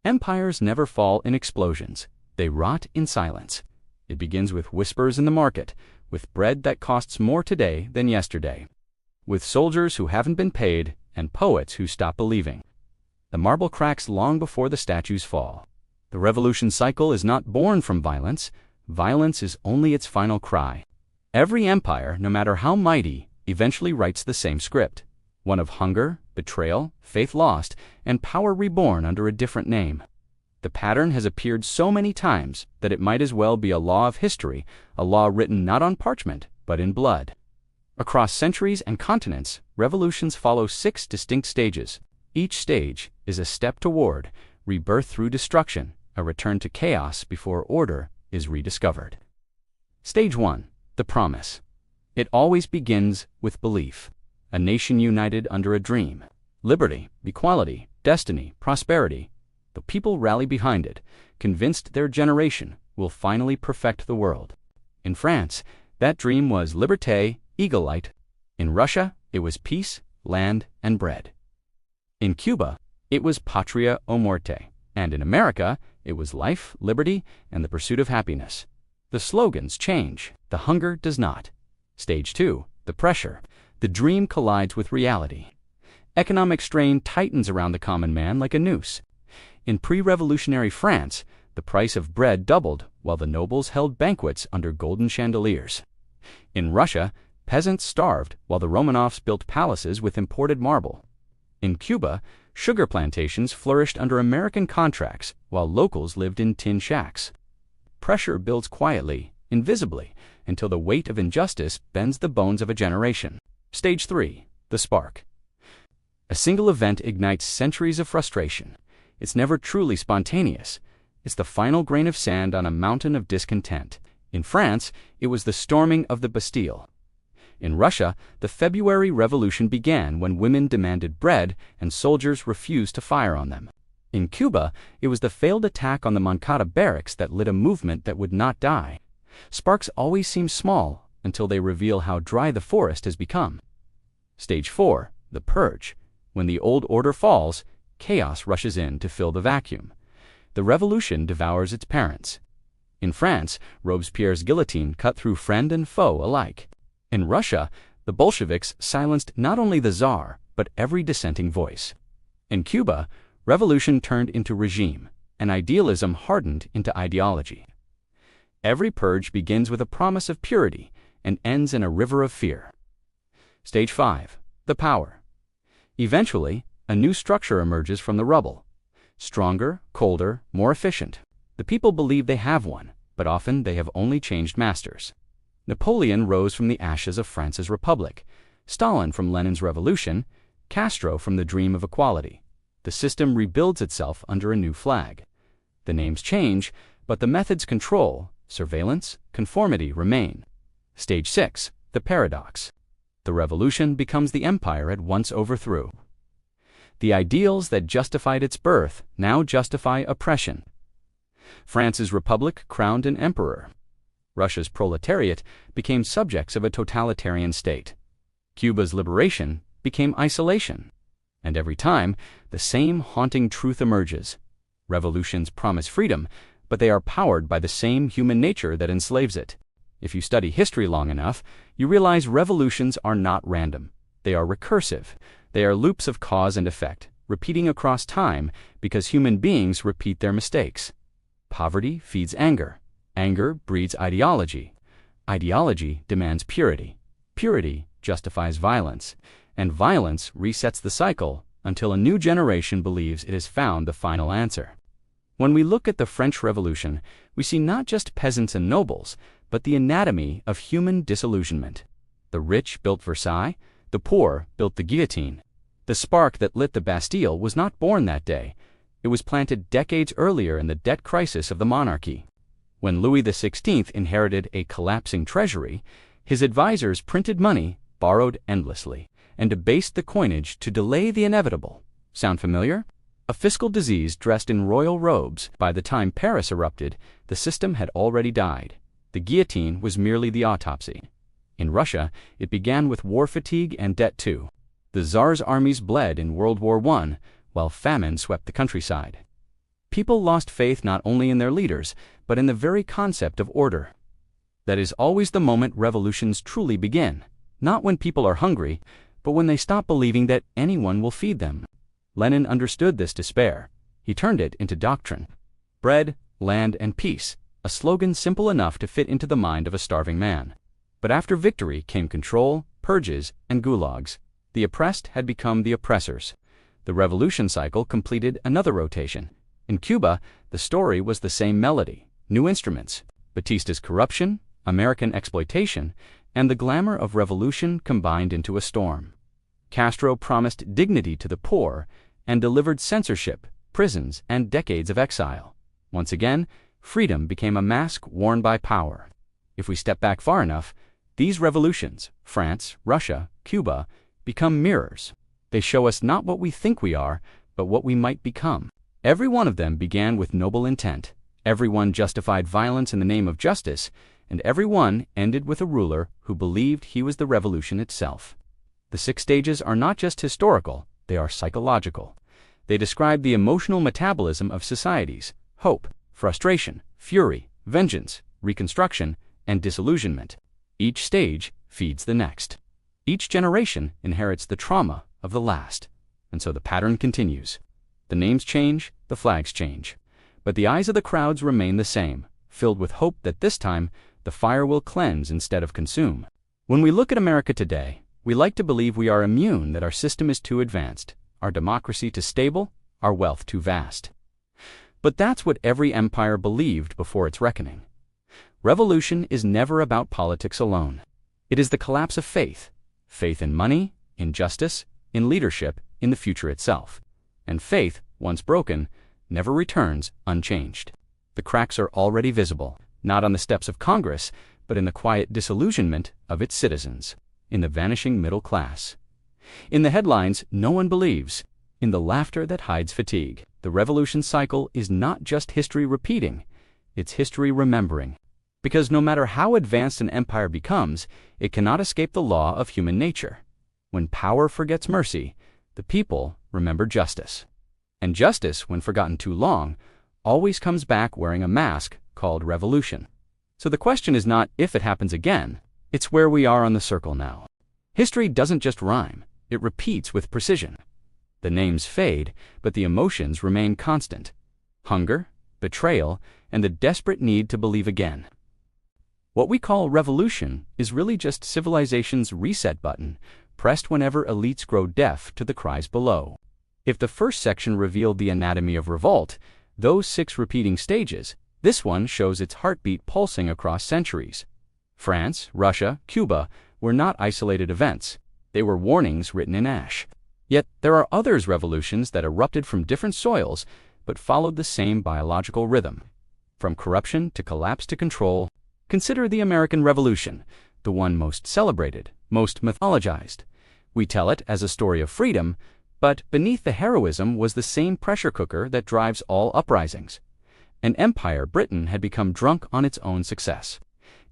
Empires never fall in explosions. They rot in silence. It begins with whispers in the market, with bread that costs more today than yesterday, with soldiers who haven't been paid and poets who stop believing. The marble cracks long before the statues fall. The revolution cycle is not born from violence. Violence is only its final cry. Every empire, no matter how mighty, eventually writes the same script, one of hunger, betrayal, faith lost, and power reborn under a different name. The pattern has appeared so many times that it might as well be a law of history, a law written not on parchment, but in blood. Across centuries and continents, revolutions follow 6 distinct stages. Each stage is a step toward rebirth through destruction, a return to chaos before order is rediscovered. Stage 1. The promise. It always begins with belief. A nation united under a dream. Liberty, equality, destiny, prosperity. The people rally behind it, convinced their generation will finally perfect the world. In France, that dream was liberté, eagle-light. In Russia, it was peace, land, and bread. In Cuba, it was patria o muerte. And in America, it was life, liberty, and the pursuit of happiness. The slogans change, the hunger does not. Stage 2. The pressure. The dream collides with reality. Economic strain tightens around the common man like a noose. In pre-revolutionary France, the price of bread doubled while the nobles held banquets under golden chandeliers. In Russia, peasants starved while the Romanovs built palaces with imported marble. In Cuba, sugar plantations flourished under American contracts while locals lived in tin shacks. Pressure builds quietly, invisibly, until the weight of injustice bends the bones of a generation. Stage 3. The spark. A single event ignites centuries of frustration. It's never truly spontaneous. It's the final grain of sand on a mountain of discontent. In France, it was the storming of the Bastille. In Russia, the February Revolution began when women demanded bread and soldiers refused to fire on them. In Cuba, it was the failed attack on the Moncada barracks that lit a movement that would not die. Sparks always seem small until they reveal how dry the forest has become. Stage 4. The purge. When the old order falls, chaos rushes in to fill the vacuum. The revolution devours its parents. In France, Robespierre's guillotine cut through friend and foe alike. In Russia, the Bolsheviks silenced not only the Tsar, but every dissenting voice. In Cuba, revolution turned into regime, and idealism hardened into ideology. Every purge begins with a promise of purity and ends in a river of fear. Stage 5. The power. Eventually, a new structure emerges from the rubble. Stronger, colder, more efficient. The people believe they have one, but often they have only changed masters. Napoleon rose from the ashes of France's republic, Stalin from Lenin's revolution, Castro from the dream of equality. The system rebuilds itself under a new flag. The names change, but the methods control, surveillance, conformity remain. Stage 6. The paradox. The revolution becomes the empire it once overthrew. The ideals that justified its birth now justify oppression. France's republic crowned an emperor. Russia's proletariat became subjects of a totalitarian state. Cuba's liberation became isolation. And every time, the same haunting truth emerges. Revolutions promise freedom, but they are powered by the same human nature that enslaves it. If you study history long enough, you realize revolutions are not random. They are recursive. They are loops of cause and effect, repeating across time because human beings repeat their mistakes. Poverty feeds anger. Anger breeds ideology. Ideology demands purity. Purity justifies violence. And violence resets the cycle until a new generation believes it has found the final answer. When we look at the French Revolution, we see not just peasants and nobles, but the anatomy of human disillusionment. The rich built Versailles, the poor built the guillotine. The spark that lit the Bastille was not born that day. It was planted decades earlier in the debt crisis of the monarchy. When Louis XVI inherited a collapsing treasury, his advisors printed money, borrowed endlessly, and debased the coinage to delay the inevitable. Sound familiar? A fiscal disease dressed in royal robes. By the time Paris erupted, the system had already died. The guillotine was merely the autopsy. In Russia, it began with war fatigue and debt too. The Tsar's armies bled in World War I, while famine swept the countryside. People lost faith not only in their leaders, but in the very concept of order. That is always the moment revolutions truly begin, not when people are hungry, but when they stop believing that anyone will feed them. Lenin understood this despair. He turned it into doctrine. Bread, land, and peace, a slogan simple enough to fit into the mind of a starving man. But after victory came control, purges, and gulags. The oppressed had become the oppressors. The revolution cycle completed another rotation. In Cuba, the story was the same melody, new instruments, Batista's corruption, American exploitation, and the glamour of revolution combined into a storm. Castro promised dignity to the poor and delivered censorship, prisons, and decades of exile. Once again, freedom became a mask worn by power. If we step back far enough, these revolutions, France, Russia, Cuba, become mirrors. They show us not what we think we are, but what we might become. Every one of them began with noble intent. Every one justified violence in the name of justice, and every one ended with a ruler who believed he was the revolution itself. The 6 stages are not just historical, they are psychological. They describe the emotional metabolism of societies: hope, frustration, fury, vengeance, reconstruction, and disillusionment. Each stage feeds the next. Each generation inherits the trauma of the last, and so the pattern continues. The names change, the flags change, but the eyes of the crowds remain the same, filled with hope that this time the fire will cleanse instead of consume. When we look at America today, we like to believe we are immune, that our system is too advanced, our democracy too stable, our wealth too vast. But that's what every empire believed before its reckoning. Revolution is never about politics alone. It is the collapse of faith. Faith in money, in justice, in leadership, in the future itself. And faith, once broken, never returns unchanged. The cracks are already visible, not on the steps of Congress, but in the quiet disillusionment of its citizens, in the vanishing middle class. In the headlines no one believes, in the laughter that hides fatigue. The revolution cycle is not just history repeating, it's history remembering. Because no matter how advanced an empire becomes, it cannot escape the law of human nature. When power forgets mercy, the people remember justice. And justice, when forgotten too long, always comes back wearing a mask called revolution. So the question is not if it happens again, it's where we are on the circle now. History doesn't just rhyme, it repeats with precision. The names fade, but the emotions remain constant. Hunger, betrayal, and the desperate need to believe again. What we call revolution is really just civilization's reset button, pressed whenever elites grow deaf to the cries below. If the first section revealed the anatomy of revolt, those 6 repeating stages, this one shows its heartbeat pulsing across centuries. France, Russia, Cuba were not isolated events. They were warnings written in ash. Yet there are other revolutions that erupted from different soils, but followed the same biological rhythm. From corruption to collapse to control, consider the American Revolution, the one most celebrated, most mythologized. We tell it as a story of freedom, but beneath the heroism was the same pressure cooker that drives all uprisings. An empire, Britain, had become drunk on its own success.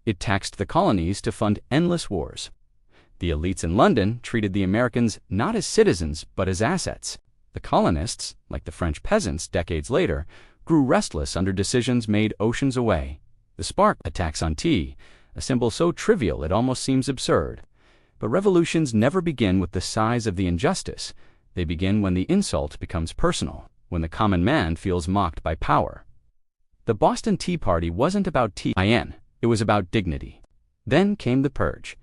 It taxed the colonies to fund endless wars. The elites in London treated the Americans not as citizens but as assets. The colonists, like the French peasants decades later, grew restless under decisions made oceans away. The spark, a tax on tea, a symbol so trivial it almost seems absurd. But revolutions never begin with the size of the injustice. They begin when the insult becomes personal, when the common man feels mocked by power. The Boston Tea Party wasn't about tea, it was about dignity. Then came the purge.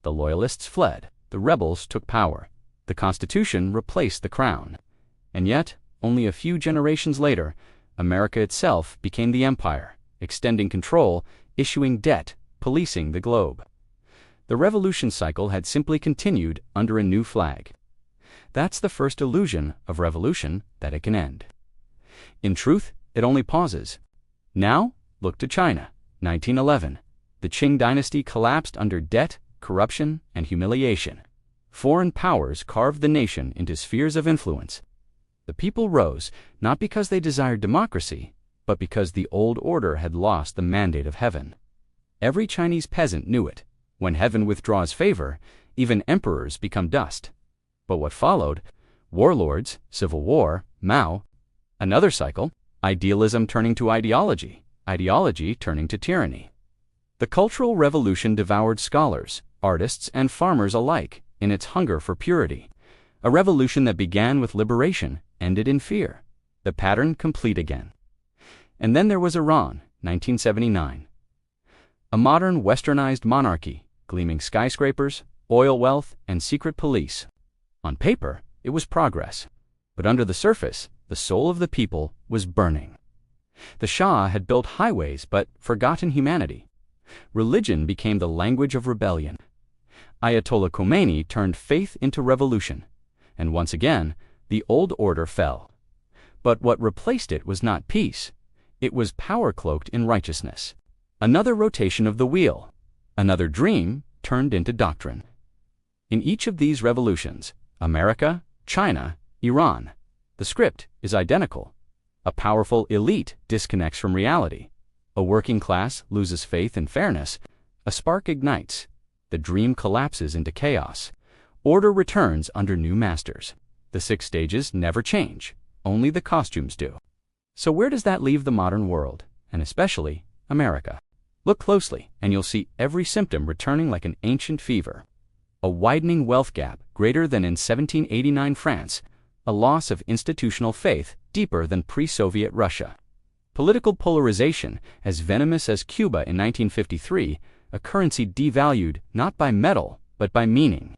The loyalists fled, the rebels took power. The Constitution replaced the crown. And yet, only a few generations later, America itself became the empire, extending control, issuing debt, policing the globe. The revolution cycle had simply continued under a new flag. That's the first illusion of revolution, that it can end. In truth, it only pauses. Now, look to China, 1911. The Qing dynasty collapsed under debt, corruption, and humiliation. Foreign powers carved the nation into spheres of influence. The people rose, not because they desired democracy, but because the old order had lost the mandate of heaven. Every Chinese peasant knew it. When heaven withdraws favor, even emperors become dust. But what followed? Warlords, civil war, Mao. Another cycle, idealism turning to ideology, ideology turning to tyranny. The Cultural Revolution devoured scholars, artists, and farmers alike in its hunger for purity. A revolution that began with liberation ended in fear. The pattern complete again. And then there was Iran, 1979. A modern westernized monarchy, gleaming skyscrapers, oil wealth, and secret police. On paper, it was progress. But under the surface, the soul of the people was burning. The Shah had built highways but forgotten humanity. Religion became the language of rebellion. Ayatollah Khomeini turned faith into revolution. And once again, the old order fell. But what replaced it was not peace. It was power cloaked in righteousness. Another rotation of the wheel. Another dream turned into doctrine. In each of these revolutions, America, China, Iran, the script is identical. A powerful elite disconnects from reality. A working class loses faith in fairness. A spark ignites. The dream collapses into chaos. Order returns under new masters. The 6 stages never change. Only the costumes do. So where does that leave the modern world, and especially America? Look closely, and you'll see every symptom returning like an ancient fever. A widening wealth gap greater than in 1789 France. A loss of institutional faith deeper than pre-Soviet Russia. Political polarization as venomous as Cuba in 1953, a currency devalued not by metal but by meaning.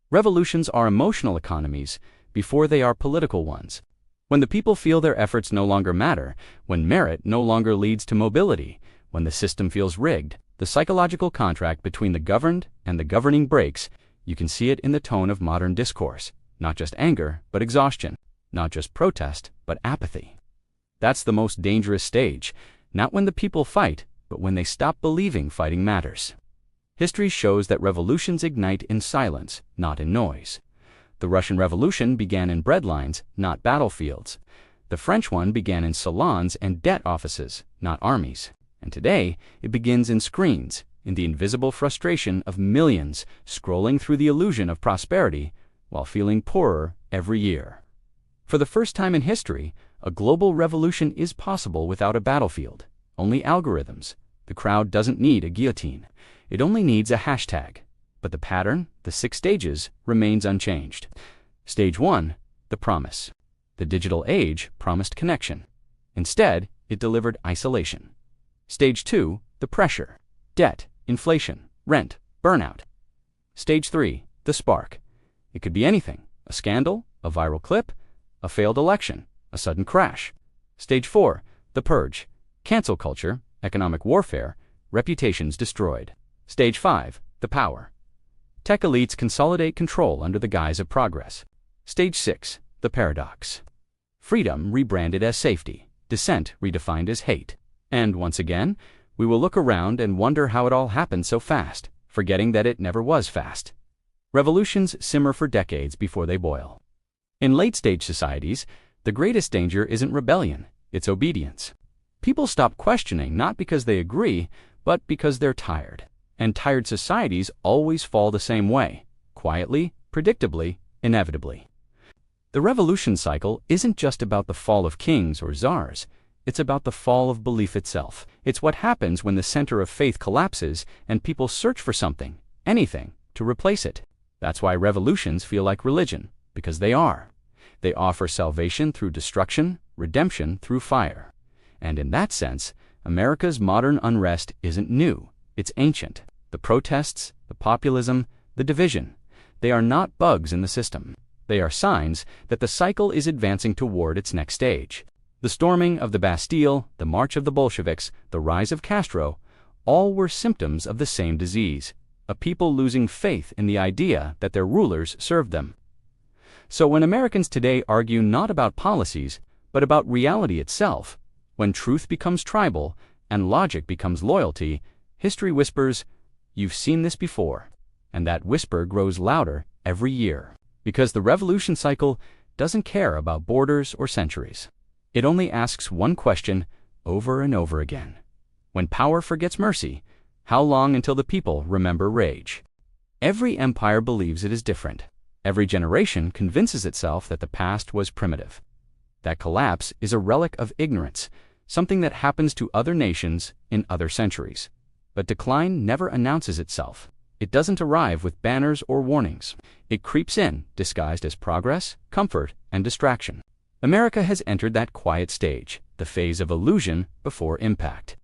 Revolutions are emotional economies before they are political ones. When the people feel their efforts no longer matter, when merit no longer leads to mobility, when the system feels rigged, the psychological contract between the governed and the governing breaks. You can see it in the tone of modern discourse. Not just anger, but exhaustion. Not just protest, but apathy. That's the most dangerous stage, not when the people fight, but when they stop believing fighting matters. History shows that revolutions ignite in silence, not in noise. The Russian Revolution began in breadlines, not battlefields. The French one began in salons and debt offices, not armies. And today, it begins in screens, in the invisible frustration of millions scrolling through the illusion of prosperity while feeling poorer every year. For the first time in history, a global revolution is possible without a battlefield, only algorithms. The crowd doesn't need a guillotine. It only needs a hashtag. But the pattern, the 6 stages, remains unchanged. Stage 1, the promise. The digital age promised connection. Instead, it delivered isolation. Stage 2, the pressure. Debt, inflation, rent, burnout. Stage 3, the spark. It could be anything. A scandal, a viral clip, a failed election, a sudden crash. Stage 4, the purge. Cancel culture, economic warfare, reputations destroyed. Stage 5, the power. Tech elites consolidate control under the guise of progress. Stage 6, the paradox. Freedom rebranded as safety, dissent redefined as hate. And once again, we will look around and wonder how it all happened so fast, forgetting that it never was fast. Revolutions simmer for decades before they boil. In late-stage societies, the greatest danger isn't rebellion, it's obedience. People stop questioning not because they agree, but because they're tired. And tired societies always fall the same way, quietly, predictably, inevitably. The revolution cycle isn't just about the fall of kings or czars. It's about the fall of belief itself. It's what happens when the center of faith collapses and people search for something, anything, to replace it. That's why revolutions feel like religion, because they are. They offer salvation through destruction, redemption through fire. And in that sense, America's modern unrest isn't new. It's ancient. The protests, the populism, the division, they are not bugs in the system. They are signs that the cycle is advancing toward its next stage. The storming of the Bastille, the march of the Bolsheviks, the rise of Castro, all were symptoms of the same disease, a people losing faith in the idea that their rulers served them. So when Americans today argue not about policies, but about reality itself, when truth becomes tribal and logic becomes loyalty, history whispers, "You've seen this before," and that whisper grows louder every year. Because the revolution cycle doesn't care about borders or centuries. It only asks one question over and over again. When power forgets mercy, how long until the people remember rage? Every empire believes it is different. Every generation convinces itself that the past was primitive. That collapse is a relic of ignorance, something that happens to other nations in other centuries. But decline never announces itself. It doesn't arrive with banners or warnings. It creeps in, disguised as progress, comfort, and distraction. America has entered that quiet stage, the phase of illusion before impact.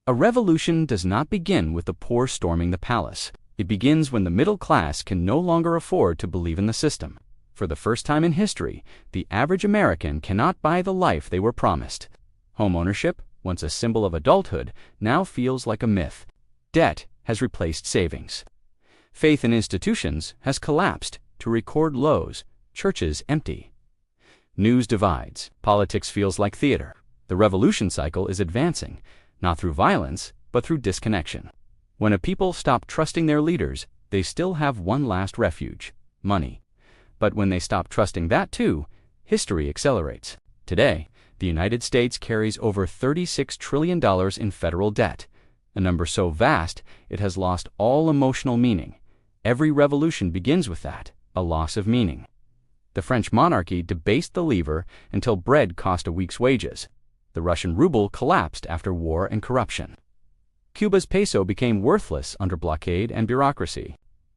A revolution does not begin with the poor storming the palace. It begins when the middle class can no longer afford to believe in the system. For the first time in history, the average American cannot buy the life they were promised. Home ownership, once a symbol of adulthood, now feels like a myth. Debt has replaced savings. Faith in institutions has collapsed to record lows, churches empty. News divides, politics feels like theater. The revolution cycle is advancing, not through violence, but through disconnection. When a people stop trusting their leaders, they still have one last refuge: money. But when they stop trusting that too, history accelerates. Today, the United States carries over $36 trillion in federal debt, a number so vast it has lost all emotional meaning. Every revolution begins with that, a loss of meaning. The French monarchy debased the livre until bread cost a week's wages. The Russian ruble collapsed after war and corruption. Cuba's peso became worthless under blockade and bureaucracy.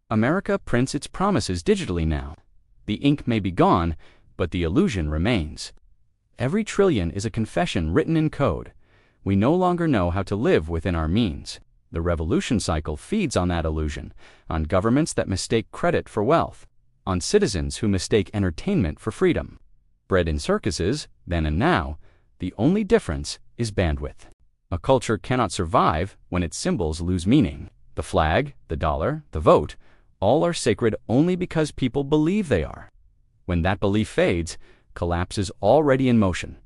America prints its promises digitally now. The ink may be gone, but the illusion remains. Every trillion is a confession written in code. We no longer know how to live within our means. The revolution cycle feeds on that illusion, on governments that mistake credit for wealth, on citizens who mistake entertainment for freedom. Bred in circuses, then and now, the only difference is bandwidth. A culture cannot survive when its symbols lose meaning. The flag, the dollar, the vote, all are sacred only because people believe they are. When that belief fades, collapse is already in motion.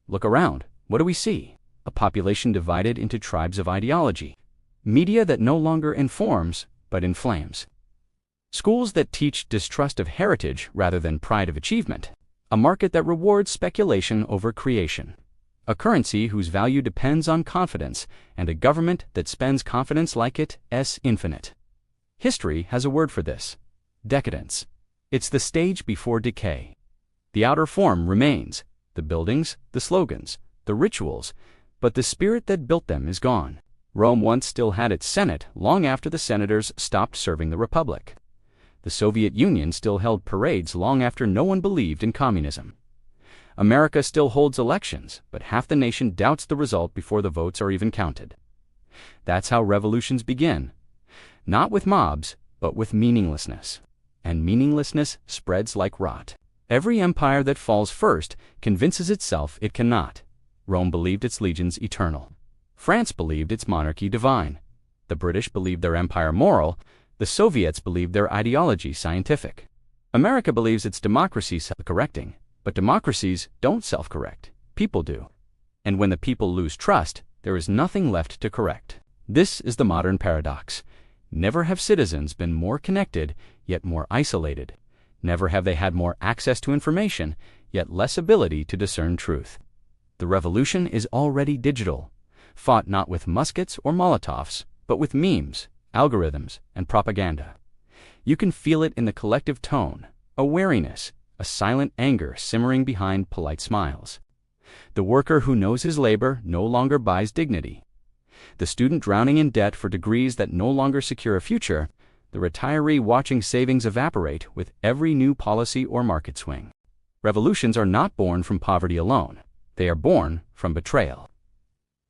Look around. What do we see? A population divided into tribes of ideology. Media that no longer informs, but inflames. Schools that teach distrust of heritage rather than pride of achievement. A market that rewards speculation over creation. A currency whose value depends on confidence, and a government that spends confidence like it's infinite. History has a word for this: decadence. It's the stage before decay. The outer form remains, the buildings, the slogans, the rituals, but the spirit that built them is gone. Rome once still had its Senate long after the senators stopped serving the Republic. The Soviet Union still held parades long after no one believed in communism. America still holds elections, but half the nation doubts the result before the votes are even counted. That's how revolutions begin. Not with mobs, but with meaninglessness. And meaninglessness spreads like rot. Every empire that falls first convinces itself it cannot. Rome believed its legions eternal. France believed its monarchy divine. The British believed their empire moral. The Soviets believed their ideology scientific. America believes its democracy self-correcting. But democracies don't self-correct. People do. And when the people lose trust, there is nothing left to correct. This is the modern paradox. Never have citizens been more connected, yet more isolated. Never have they had more access to information, yet less ability to discern truth. The revolution is already digital, fought not with muskets or Molotovs, but with memes, algorithms, and propaganda. You can feel it in the collective tone, a wariness, a silent anger simmering behind polite smiles. The worker who knows his labor no longer buys dignity. The student drowning in debt for degrees that no longer secure a future. The retiree watching savings evaporate with every new policy or market swing. Revolutions are not born from poverty alone. They are born from betrayal.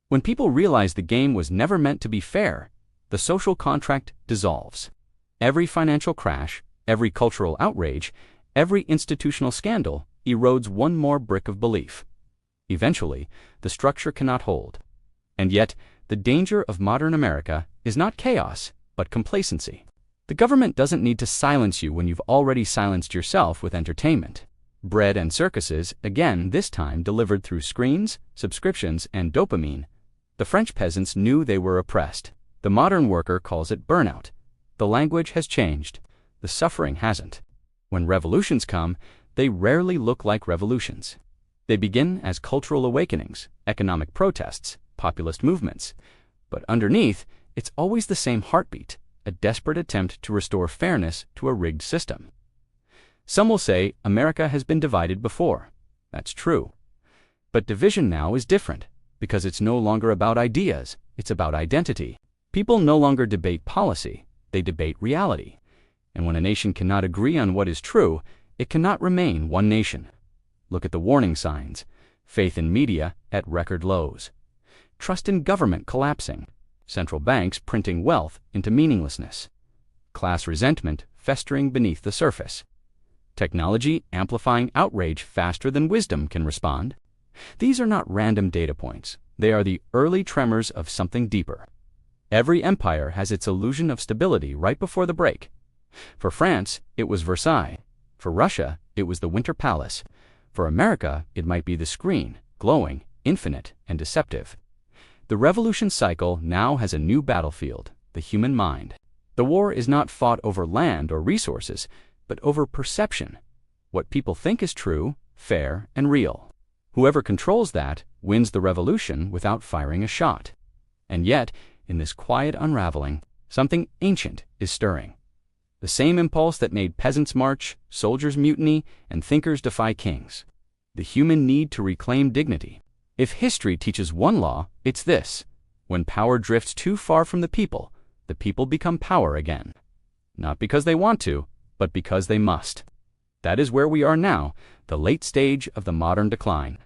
When people realize the game was never meant to be fair, the social contract dissolves. Every financial crash, every cultural outrage, every institutional scandal erodes one more brick of belief. Eventually, the structure cannot hold. And yet, the danger of modern America is not chaos, but complacency. The government doesn't need to silence you when you've already silenced yourself with entertainment. Bread and circuses, again this time delivered through screens, subscriptions, and dopamine. The French peasants knew they were oppressed. The modern worker calls it burnout. The language has changed. The suffering hasn't. When revolutions come, they rarely look like revolutions. They begin as cultural awakenings, economic protests, populist movements. But underneath, it's always the same heartbeat, a desperate attempt to restore fairness to a rigged system. Some will say America has been divided before. That's true. But division now is different, because it's no longer about ideas, it's about identity. People no longer debate policy, they debate reality. And when a nation cannot agree on what is true, it cannot remain one nation. Look at the warning signs. Faith in media at record lows. Trust in government collapsing. Central banks printing wealth into meaninglessness. Class resentment festering beneath the surface. Technology amplifying outrage faster than wisdom can respond. These are not random data points. They are the early tremors of something deeper. Every empire has its illusion of stability right before the break. For France, it was Versailles. For Russia, it was the Winter Palace. For America, it might be the screen, glowing, infinite, and deceptive. The revolution cycle now has a new battlefield, the human mind. The war is not fought over land or resources, but over perception. What people think is true, fair, and real. Whoever controls that wins the revolution without firing a shot. And yet, in this quiet unraveling, something ancient is stirring. The same impulse that made peasants march, soldiers mutiny, and thinkers defy kings. The human need to reclaim dignity. If history teaches one law, it's this: when power drifts too far from the people become power again. Not because they want to, but because they must. That is where we are now, the late stage of the modern decline.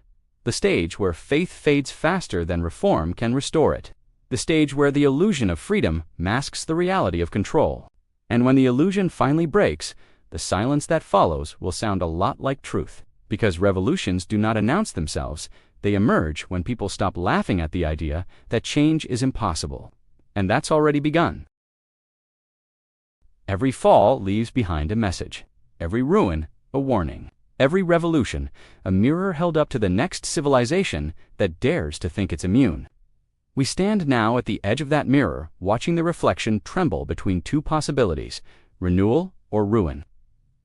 The stage where faith fades faster than reform can restore it. The stage where the illusion of freedom masks the reality of control. And when the illusion finally breaks, the silence that follows will sound a lot like truth. Because revolutions do not announce themselves, they emerge when people stop laughing at the idea that change is impossible. And that's already begun. Every fall leaves behind a message. Every ruin, a warning. Every revolution, a mirror held up to the next civilization that dares to think it's immune. We stand now at the edge of that mirror, watching the reflection tremble between two possibilities, renewal or ruin.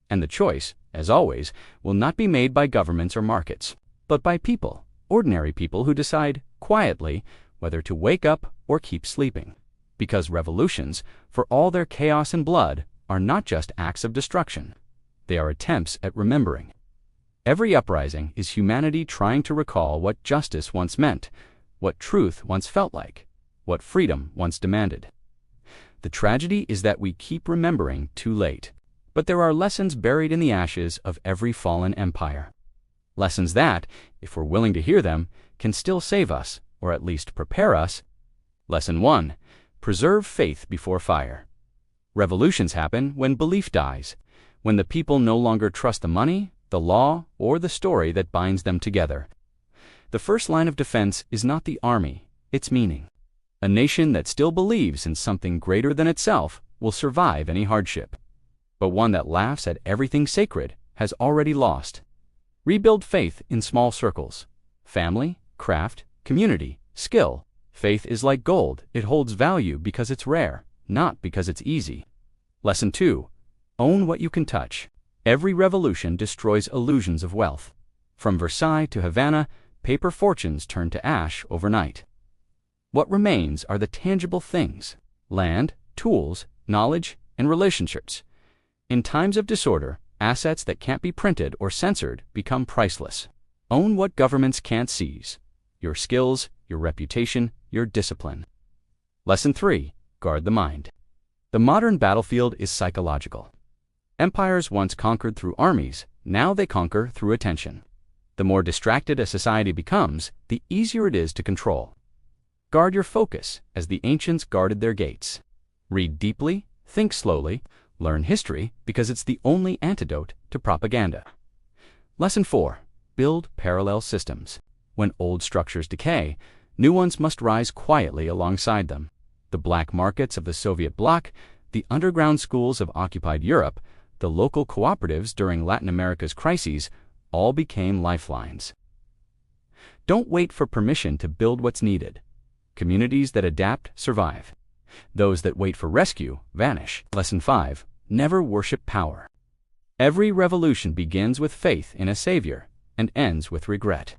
And the choice, as always, will not be made by governments or markets, but by people, ordinary people who decide, quietly, whether to wake up or keep sleeping. Because revolutions, for all their chaos and blood, are not just acts of destruction. They are attempts at remembering. Every uprising is humanity trying to recall what justice once meant, what truth once felt like, what freedom once demanded. The tragedy is that we keep remembering too late. But there are lessons buried in the ashes of every fallen empire. Lessons that, if we're willing to hear them, can still save us, or at least prepare us. Lesson 1. Preserve faith before fire. Revolutions happen when belief dies, when the people no longer trust the money, the law, or the story that binds them together. The first line of defense is not the army, it's meaning. A nation that still believes in something greater than itself will survive any hardship. But one that laughs at everything sacred has already lost. Rebuild faith in small circles. Family, craft, community, skill. Faith is like gold. It holds value because it's rare, not because it's easy. Lesson 2. Own what you can touch. Every revolution destroys illusions of wealth. From Versailles to Havana, paper fortunes turn to ash overnight. What remains are the tangible things: land, tools, knowledge, and relationships. In times of disorder, assets that can't be printed or censored become priceless. Own what governments can't seize: your skills, your reputation, your discipline. Lesson 3. Guard the mind. The modern battlefield is psychological. Empires once conquered through armies, now they conquer through attention. The more distracted a society becomes, the easier it is to control. Guard your focus as the ancients guarded their gates. Read deeply, think slowly, learn history because it's the only antidote to propaganda. Lesson 4. Build parallel systems. When old structures decay, new ones must rise quietly alongside them. The black markets of the Soviet bloc, the underground schools of occupied Europe, the local cooperatives during Latin America's crises, all became lifelines. Don't wait for permission to build what's needed. Communities that adapt survive. Those that wait for rescue vanish. Lesson 5. Never worship power. Every revolution begins with faith in a savior and ends with regret.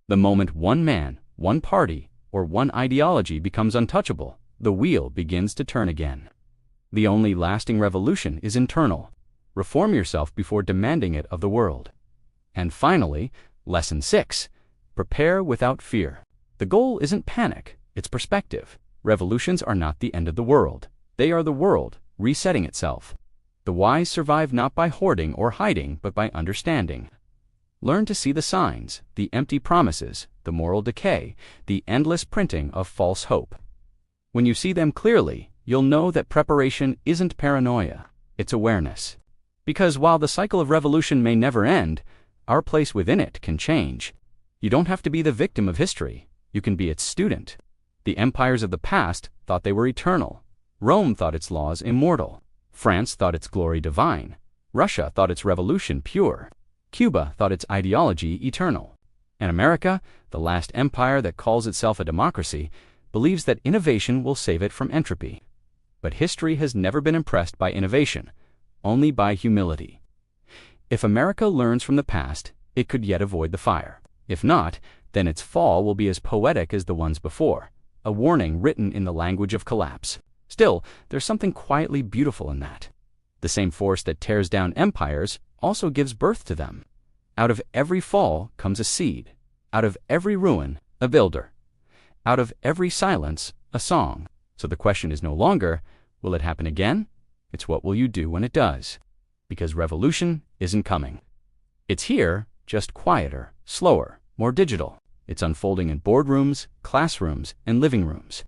The moment one man, one party, or one ideology becomes untouchable, the wheel begins to turn again. The only lasting revolution is internal. Reform yourself before demanding it of the world. And finally, Lesson 6. Prepare without fear. The goal isn't panic, it's perspective. Revolutions are not the end of the world. They are the world resetting itself. The wise survive not by hoarding or hiding, but by understanding. Learn to see the signs, the empty promises, the moral decay, the endless printing of false hope. When you see them clearly, you'll know that preparation isn't paranoia, it's awareness. Because while the cycle of revolution may never end, our place within it can change. You don't have to be the victim of history. You can be its student. The empires of the past thought they were eternal. Rome thought its laws immortal. France thought its glory divine. Russia thought its revolution pure. Cuba thought its ideology eternal. And America, the last empire that calls itself a democracy, believes that innovation will save it from entropy. But history has never been impressed by innovation, only by humility. If America learns from the past, it could yet avoid the fire. If not, then its fall will be as poetic as the ones before, a warning written in the language of collapse. Still, there's something quietly beautiful in that. The same force that tears down empires also gives birth to them. Out of every fall comes a seed. Out of every ruin, a builder. Out of every silence, a song. So the question is no longer, will it happen again? It's what will you do when it does? Because revolution isn't coming. It's here, just quieter, slower, more digital. It's unfolding in boardrooms, classrooms, and living rooms.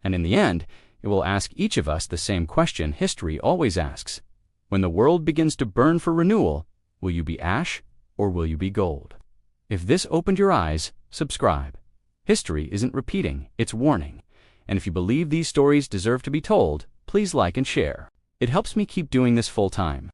And in the end, it will ask each of us the same question history always asks. When the world begins to burn for renewal, will you be ash or will you be gold? If this opened your eyes, subscribe. History isn't repeating, it's warning. And if you believe these stories deserve to be told, please like and share. It helps me keep doing this full time.